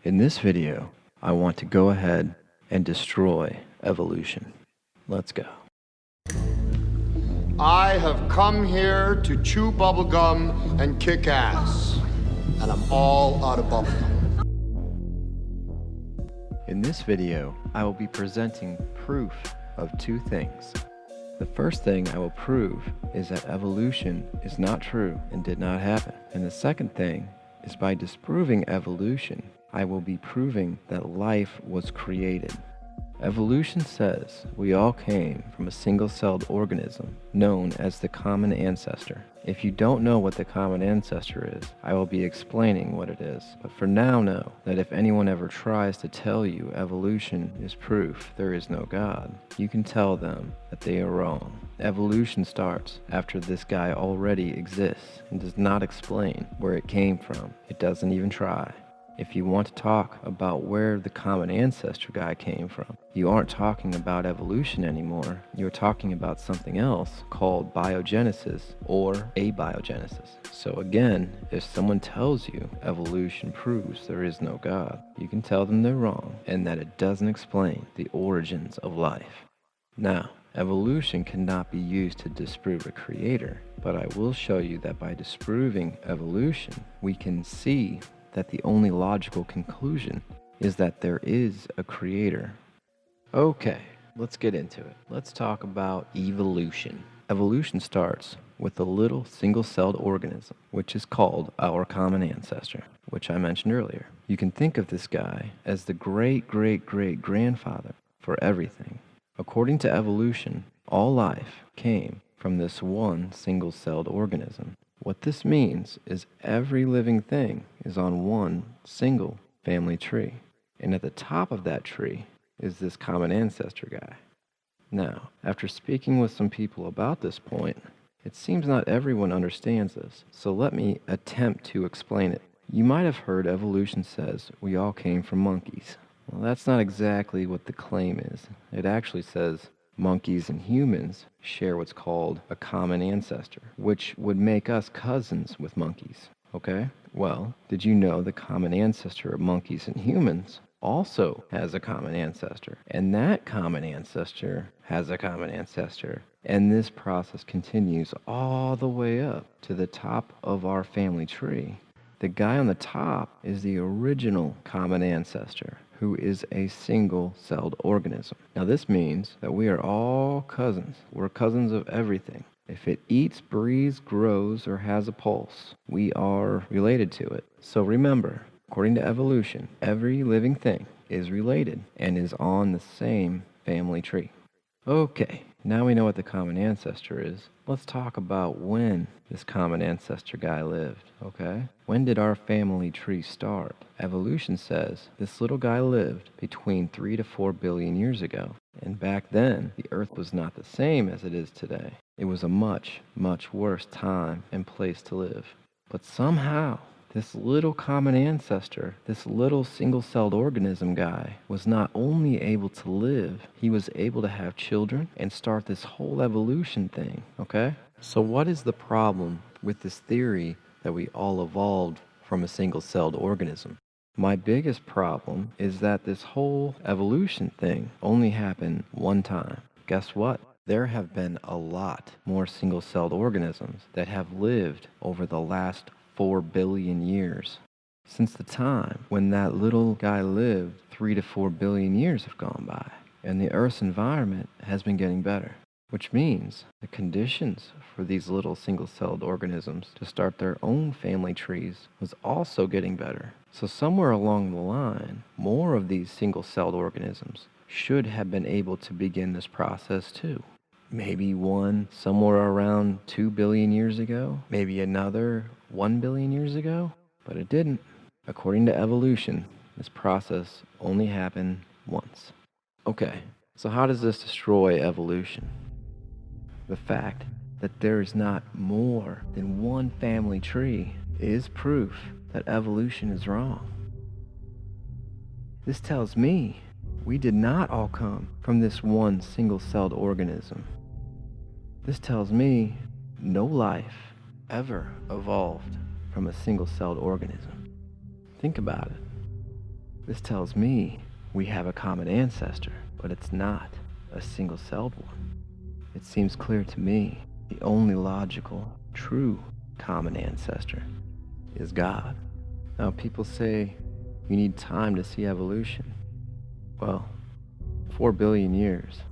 In this video, I want to go ahead and destroy evolution. Let's go. I have come here to chew bubblegum and kick ass, and I'm all out of bubblegum. In this video, I will be presenting proof of two things. The first thing I will prove is that evolution is not true and did not happen. And the second thing is by disproving evolution, I will be proving that life was created. Evolution says we all came from a single-celled organism known as the common ancestor. If you don't know what the common ancestor is, I will be explaining what it is. But for now, know that if anyone ever tries to tell you evolution is proof there is no God, you can tell them that they are wrong. Evolution starts after this guy already exists and does not explain where it came from. It doesn't even try. If you want to talk about where the common ancestor guy came from, you aren't talking about evolution anymore. You're talking about something else called biogenesis or abiogenesis. So again, if someone tells you evolution proves there is no God, you can tell them they're wrong and that it doesn't explain the origins of life. Now, evolution cannot be used to disprove a creator, but I will show you that by disproving evolution, we can see that the only logical conclusion is that there is a creator. Okay, let's get into it. Let's talk about evolution. Evolution starts with a little single-celled organism, which is called our common ancestor, which I mentioned earlier. You can think of this guy as the great-great-great-grandfather for everything. According to evolution, all life came from this one single-celled organism. What this means is every living thing is on one single family tree. And at the top of that tree is this common ancestor guy. Now, after speaking with some people about this point, it seems not everyone understands this, so let me attempt to explain it. You might have heard evolution says we all came from monkeys. Well, that's not exactly what the claim is. It actually says monkeys and humans share what's called a common ancestor, which would make us cousins with monkeys, okay? Well, did you know the common ancestor of monkeys and humans also has a common ancestor? And that common ancestor has a common ancestor. And this process continues all the way up to the top of our family tree. The guy on the top is the original common ancestor, who is a single-celled organism. Now this means that we are all cousins. We're cousins of everything. If it eats, breathes, grows, or has a pulse, we are related to it. So remember, according to evolution, every living thing is related and is on the same family tree. Okay, now we know what the common ancestor is. Let's talk about when this common ancestor guy lived, okay? When did our family tree start? Evolution says this little guy lived between 3 to 4 billion years ago. And back then, the Earth was not the same as it is today. It was a much, much worse time and place to live. But somehow, this little common ancestor, this little single-celled organism guy, was not only able to live, he was able to have children and start this whole evolution thing, okay? So what is the problem with this theory that we all evolved from a single-celled organism? My biggest problem is that this whole evolution thing only happened one time. Guess what? There have been a lot more single-celled organisms that have lived over the last 4 billion years. Since the time when that little guy lived, 3 to 4 billion years have gone by, and the Earth's environment has been getting better, which means the conditions for these little single-celled organisms to start their own family trees was also getting better. So somewhere along the line, more of these single-celled organisms should have been able to begin this process too. Maybe one somewhere around 2 billion years ago, maybe another 1 billion years ago, but it didn't. According to evolution, this process only happened once. Okay, so how does this destroy evolution? The fact that there is not more than one family tree is proof that evolution is wrong. This tells me we did not all come from this one single-celled organism. This tells me no life ever evolved from a single-celled organism. Think about it. This tells me we have a common ancestor, but it's not a single-celled one. It seems clear to me the only logical, true common ancestor is God. Now, people say you need time to see evolution. Well, 4 billion years